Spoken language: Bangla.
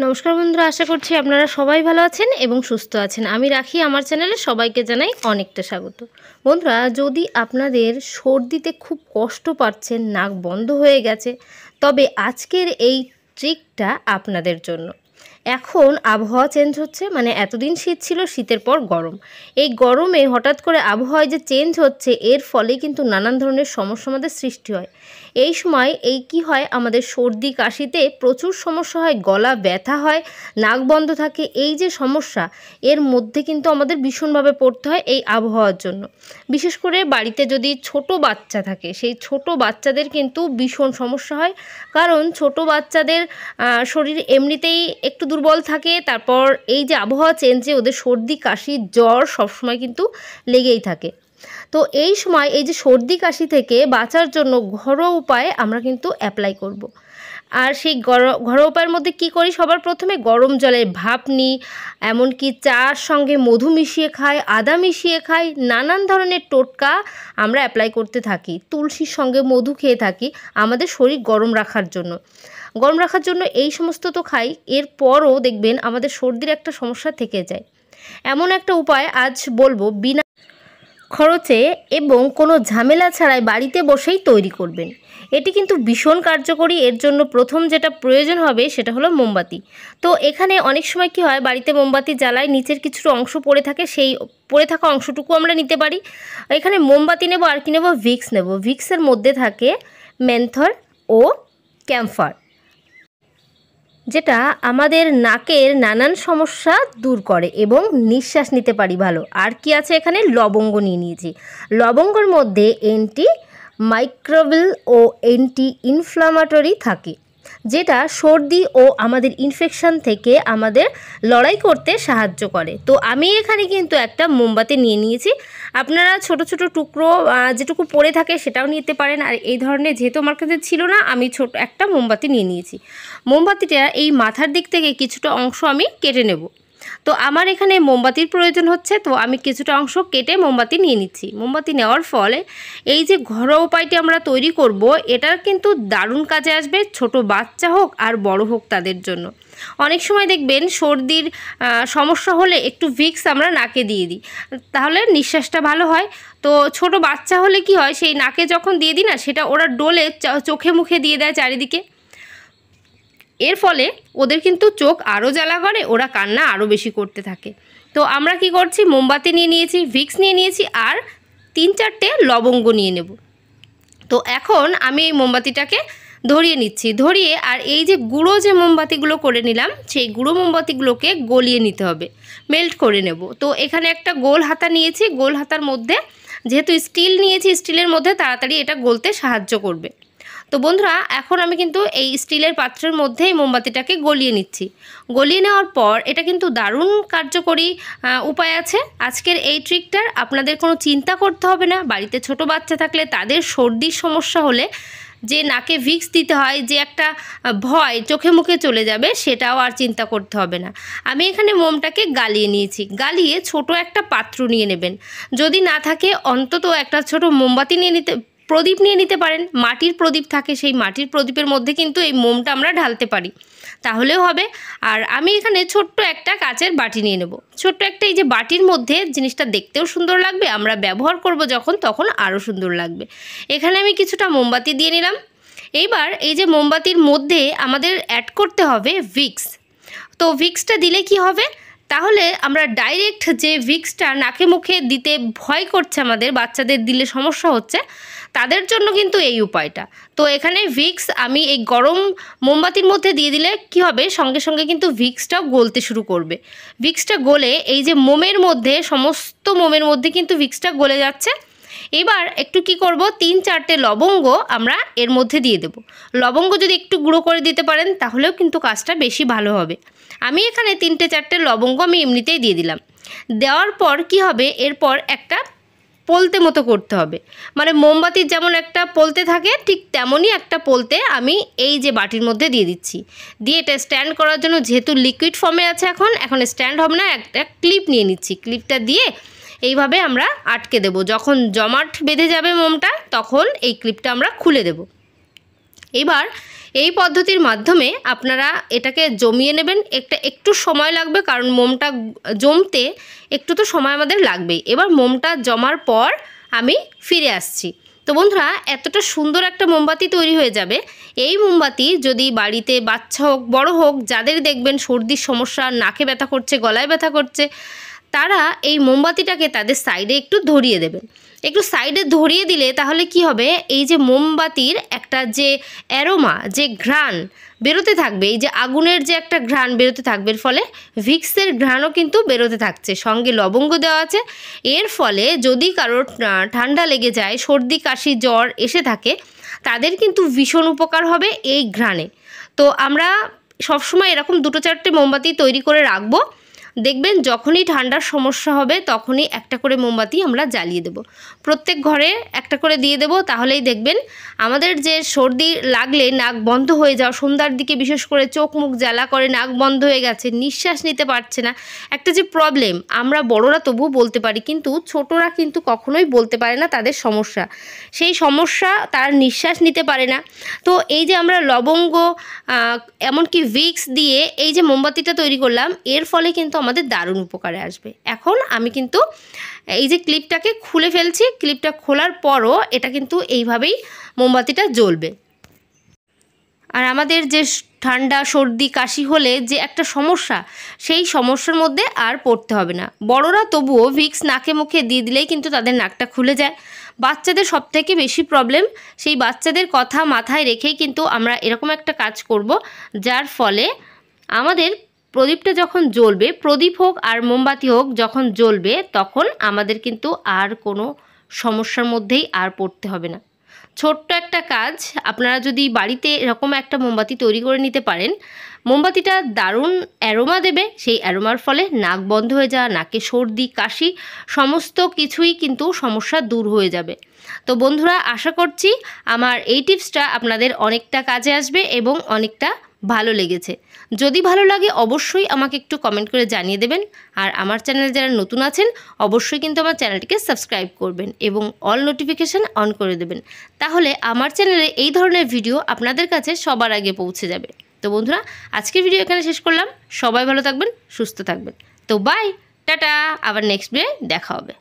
নমস্কার বন্ধুরা, আশা করছি আপনারা সবাই ভালো আছেন এবং সুস্থ আছেন। আমি রাখি আমার চ্যানেলে সবাইকে জানাই অনেকটা স্বাগত। বন্ধুরা, যদি আপনাদের সর্দিতে খুব কষ্ট পাচ্ছেন, নাক বন্ধ হয়ে গেছে, তবে আজকের এই ট্রিকটা আপনাদের জন্য। এখন আবহাওয়া চেঞ্জ হচ্ছে, মানে এতদিন শীত ছিল, শীতের পর গরম। এই গরমে হঠাৎ করে আবহাওয়ায় যে চেঞ্জ হচ্ছে, এর ফলে কিন্তু নানান ধরনের সমস্যা আমাদের সৃষ্টি হয়। এই সময় কি হয়, আমাদের সর্দি কাশিতে প্রচুর সমস্যা হয়, গলা ব্যথা হয়, নাক বন্ধ থাকে। এই যে সমস্যা, এর মধ্যে কিন্তু আমাদের ভীষণভাবে পড়তে হয় এই আবহাওয়ার জন্য। বিশেষ করে বাড়িতে যদি ছোট বাচ্চা থাকে, সেই ছোট বাচ্চাদের কিন্তু ভীষণ সমস্যা হয়। কারণ ছোট বাচ্চাদের শরীর এমনিতেই একটু দুর্বল থাকে, তারপর এই যে আবহাওয়া চেঞ্জে ওদের সর্দি কাশি জ্বর সবসময় কিন্তু লেগেই থাকে। তো এই সময় এই যে সর্দি কাশি থেকে বাঁচার জন্য ঘরোয়া উপায় আমরা কিন্তু অ্যাপ্লাই করব। আর সেই ঘরোয়া উপায়ের মধ্যে কি করি, সবার প্রথমে গরম জলের ভাপ নিই, এমনকি চার সঙ্গে মধু মিশিয়ে খাই, আদা মিশিয়ে খাই, নানান ধরনের টোটকা আমরা অ্যাপ্লাই করতে থাকি। তুলসীর সঙ্গে মধু খেয়ে থাকি আমাদের শরীর গরম রাখার জন্য। এই সমস্ত তো খাই, এরপরও দেখবেন আমাদের সর্দির একটা সমস্যা থেকে যায়। এমন একটা উপায় আজ বলবো, বিনা খরচে এবং কোনো ঝামেলা ছাড়াই বাড়িতে বসেই তৈরি করবেন। এটি কিন্তু ভীষণ কার্যকরী। এর জন্য প্রথম যেটা প্রয়োজন হবে সেটা হলো মোমবাতি। তো এখানে অনেক সময় কি হয়, বাড়িতে মোমবাতি জ্বালায়, নিচের কিছুটা অংশ পড়ে থাকে, সেই পড়ে থাকা অংশটুকু আমরা নিতে পারি। এখানে মোমবাতি নেব, আর কি নেব, ভিক্স নেব। ভিক্সের মধ্যে থাকে মেন্থর ও ক্যাম্ফার, যেটা আমাদের নাকের নানান সমস্যা দূর করে এবং নিঃশ্বাস নিতে পারি ভালো। আর কি আছে, এখানে লবঙ্গ নিয়ে নিয়েছি। লবঙ্গের মধ্যে অ্যান্টি মাইক্রোবিয়াল ও অ্যান্টি ইনফ্লামেটরি থাকে, যেটা সর্দি ও আমাদের ইনফেকশন থেকে আমাদের লড়াই করতে সাহায্য করে। তো আমি এখানে কিন্তু একটা মোমবাতি নিয়ে নিয়েছি। আপনারা ছোট ছোট টুকরো যেটুকু পড়ে থাকে সেটাও নিতে পারেন। আর এই ধরনের যেহেতু আমার কাছে ছিল না, আমি ছোট একটা মোমবাতি নিয়ে নিয়েছি। মোমবাতিটা এই মাথার দিক থেকে কিছুটা অংশ আমি কেটে নেব। তো আমার এখানে মোমবাতির প্রয়োজন হচ্ছে, তো আমি কিছুটা অংশ কেটে মোমবাতি নিয়ে নিচ্ছি। মোমবাতি নেওয়ার ফলে এই যে ঘরোয়া উপায়টি আমরা তৈরি করব, এটার কিন্তু দারুণ কাজে আসবে, ছোট বাচ্চা হোক আর বড় হোক তাদের জন্য। অনেক সময় দেখবেন সর্দির সমস্যা হলে একটু ভিক্স আমরা নাকে দিয়ে দিই, তাহলে নিঃশ্বাসটা ভালো হয়। তো ছোট বাচ্চা হলে কি হয়, সেই নাকে যখন দিয়ে দিই না, সেটা ওরা ডলে চোখে মুখে দিয়ে দেয় চারিদিকে। এর ফলে ওদের কিন্তু চোখ আরও জ্বালা করে, ওরা কান্না আরও বেশি করতে থাকে। তো আমরা কি করছি, মোমবাতি নিয়ে নিয়েছি, ভিক্স নিয়ে নিয়েছি, আর 3-4টে লবঙ্গ নিয়ে নেব। তো এখন আমি এই মোমবাতিটাকে ধরিয়ে নিচ্ছি, ধরিয়ে আর এই যে গুঁড়ো যে মোমবাতিগুলো করে নিলাম, সেই গুঁড়ো মোমবাতিগুলোকে গলিয়ে নিতে হবে, মেল্ট করে নেব। তো এখানে একটা গোল হাতা নিয়েছি, গোল হাতার মধ্যে যেহেতু স্টিল নিয়েছি, স্টিলের মধ্যে তাড়াতাড়ি এটা গলতে সাহায্য করবে। তো বন্ধুরা, এখন আমি কিন্তু এই স্টিলের পাত্রের মধ্যেই মোমবাতিটাকে গলিয়ে নিচ্ছি। গলিয়ে নেওয়ার পর এটা কিন্তু দারুণ কার্যকরী উপায় আছে আজকের এই ট্রিকটার। আপনাদের কোনো চিন্তা করতে হবে না। বাড়িতে ছোট বাচ্চা থাকলে তাদের সর্দির সমস্যা হলে যে নাকে ভিক্স দিতে হয়, যে একটা ভয় চোখে মুখে চলে যাবে, সেটাও আর চিন্তা করতে হবে না। আমি এখানে মোমটাকে গালিয়ে নিয়েছি। গালিয়ে ছোট একটা পাত্র নিয়ে নেবেন। যদি না থাকে অন্তত একটা ছোট মোমবাতি প্রদীপ নিয়ে নিতে পারেন। মাটির প্রদীপ থাকে, সেই মাটির প্রদীপের মধ্যে কিন্তু এই মোমটা আমরা ঢালতে পারি, তাহলেও হবে। আর আমি এখানে ছোট্ট একটা কাচের বাটি নিয়ে নেব। ছোট্ট একটা এই যে বাটির মধ্যে জিনিসটা দেখতেও সুন্দর লাগবে, আমরা ব্যবহার করব যখন, তখন আরও সুন্দর লাগবে। এখানে আমি কিছুটা মোমবাতি দিয়ে নিলাম। এইবার এই যে মোমবাতির মধ্যে আমাদের অ্যাড করতে হবে ভিক্স। তো ভিক্সটা দিলে কি হবে, তাহলে আমরা ডাইরেক্ট যে ভিক্সটা নাকে মুখে দিতে ভয় করছে, আমাদের বাচ্চাদের দিলে সমস্যা হচ্ছে, তাদের জন্য কিন্তু এই উপায়টা। তো এখানে ভিক্স আমি এই গরম মোমবাতির মধ্যে দিয়ে দিলে কি হবে, সঙ্গে সঙ্গে কিন্তু ভিক্সটাও গলতে শুরু করবে। ভিক্সটা গলে এই যে মোমের মধ্যে, সমস্ত মোমের মধ্যে কিন্তু ভিক্সটা গলে যাচ্ছে। এবার একটু কি করব, 3-4টে লবঙ্গ আমরা এর মধ্যে দিয়ে দেব। লবঙ্গ যদি একটু গুঁড়ো করে দিতে পারেন, তাহলেও কিন্তু কাজটা বেশি ভালো হবে। আমি এখানে 3-4টে লবঙ্গ আমি এমনিতেই দিয়ে দিলাম। দেওয়ার পর কি হবে, এরপর একটা পোলতে মতো করতে হবে, মানে মোমবাতির যেমন একটা পোলতে থাকে, ঠিক তেমনই একটা পোলতে আমি এই যে বাটির মধ্যে দিয়ে দিচ্ছি। দিয়ে এটা স্ট্যান্ড করার জন্য, যেহেতু লিকুইড ফর্মে আছে, এখন স্ট্যান্ড হবে না, একটা ক্লিপ নিয়ে নিচ্ছি। ক্লিপটা দিয়ে এইভাবে আমরা আটকে দেব। যখন জমাট বেঁধে যাবে মোমটা, তখন এই ক্লিপটা আমরা খুলে দেব। এবার এই পদ্ধতির মাধ্যমে আপনারা এটাকে জমিয়ে নেবেন। একটু সময় লাগবে, কারণ মোমটা জমতে একটু তো সময় আমাদের লাগবেই। এবার মোমটা জমার পর আমি ফিরে আসছি। তো বন্ধুরা, এতটা সুন্দর একটা মোমবাতি তৈরি হয়ে যাবে। এই মোমবাতি যদি বাড়িতে বাচ্চা হোক বড় হোক, যাদের দেখবেন সর্দির সমস্যা, নাকে ব্যথা করছে, গলায় ব্যথা করছে, তারা এই মোমবাতিটাকে তাদের সাইডে একটু ধরিয়ে দেবেন। একটু সাইডে ধরিয়ে দিলে তাহলে কি হবে, এই যে মোমবাতির একটা যে অ্যারোমা, যে ঘ্রাণ বেরোতে থাকবে, এই যে আগুনের যে একটা ঘ্রাণ বেরোতে থাকবে, এর ফলে ভিক্সের ঘ্রাণও কিন্তু বেরোতে থাকছে, সঙ্গে লবঙ্গ দেওয়া আছে। এর ফলে যদি কারোর ঠান্ডা লেগে যায়, সর্দি কাশি জ্বর এসে থাকে, তাদের কিন্তু ভীষণ উপকার হবে এই ঘ্রাণে। তো আমরা সবসময় এরকম 2-4টে মোমবাতি তৈরি করে রাখবো। দেখবেন যখনই ঠান্ডার সমস্যা হবে তখনই একটা করে মোমবাতি আমরা জ্বালিয়ে দেব। প্রত্যেক ঘরে একটা করে দিয়ে দেব। তাহলেই দেখবেন আমাদের যে সর্দি লাগলে নাক বন্ধ হয়ে যাওয়া, সন্ধ্যার দিকে বিশেষ করে চোখ মুখ জ্বালা করে, নাক বন্ধ হয়ে গেছে, নিঃশ্বাস নিতে পারছে না, একটা যে প্রবলেম, আমরা বড়রা তবুও বলতে পারি, কিন্তু ছোটরা কিন্তু কখনোই বলতে পারে না তাদের সমস্যা। সেই সমস্যা, তার নিঃশ্বাস নিতে পারে না। তো এই যে আমরা লবঙ্গ এমনকি ভিক্স দিয়ে এই যে মোমবাতিটা তৈরি করলাম, এর ফলে কিন্তু আমাদের দারুণ উপকারে আসবে। এখন আমি কিন্তু এই যে ক্লিপটাকে খুলে ফেলছি। ক্লিপটা খোলার পরও এটা কিন্তু এইভাবেই মোমবাতিটা জ্বলবে। আর আমাদের যে ঠান্ডা সর্দি কাশি হলে যে একটা সমস্যা, সেই সমস্যার মধ্যে আর পড়তে হবে না। বড়রা তবুও ভিক্স নাকে মুখে দিয়ে দিলেই কিন্তু তাদের নাকটা খুলে যায়। বাচ্চাদের সবথেকে বেশি প্রবলেম, সেই বাচ্চাদের কথা মাথায় রেখেই কিন্তু আমরা এরকম একটা কাজ করব, যার ফলে আমাদের প্রদীপটা যখন জ্বলবে, প্রদীপ হোক আর মোমবাতি হোক যখন জ্বলবে, তখন আমাদের কিন্তু আর কোনো সমস্যার মধ্যেই আর পড়তে হবে না। ছোট্ট একটা কাজ, আপনারা যদি বাড়িতে এরকম একটা মোমবাতি তৈরি করে নিতে পারেন, মোমবাতিটা দারুণ অ্যারোমা দেবে। সেই অ্যারোমার ফলে নাক বন্ধ হয়ে যাওয়া, নাকে সর্দি কাশি সমস্ত কিছুই কিন্তু সমস্যা দূর হয়ে যাবে। তো বন্ধুরা, আশা করছি আমার এই টিপসটা আপনাদের অনেকটা কাজে আসবে এবং অনেকটা ভালো লেগেছে। যদি ভালো লাগে অবশ্যই আমাকে একটু কমেন্ট করে জানিয়ে দেবেন। আর আমার চ্যানেলে যারা নতুন আছেন অবশ্যই কিন্তু আমার চ্যানেলটিকে সাবস্ক্রাইব করবেন এবং অল নোটিফিকেশান অন করে দেবেন। তাহলে আমার চ্যানেলে এই ধরনের ভিডিও আপনাদের কাছে সবার আগে পৌঁছে যাবে। তো বন্ধুরা, আজকের ভিডিও এখানে শেষ করলাম। সবাই ভালো থাকবেন, সুস্থ থাকবেন। তো বাই, টাটা, আবার নেক্সট ভিডিওয়ে দেখা হবে।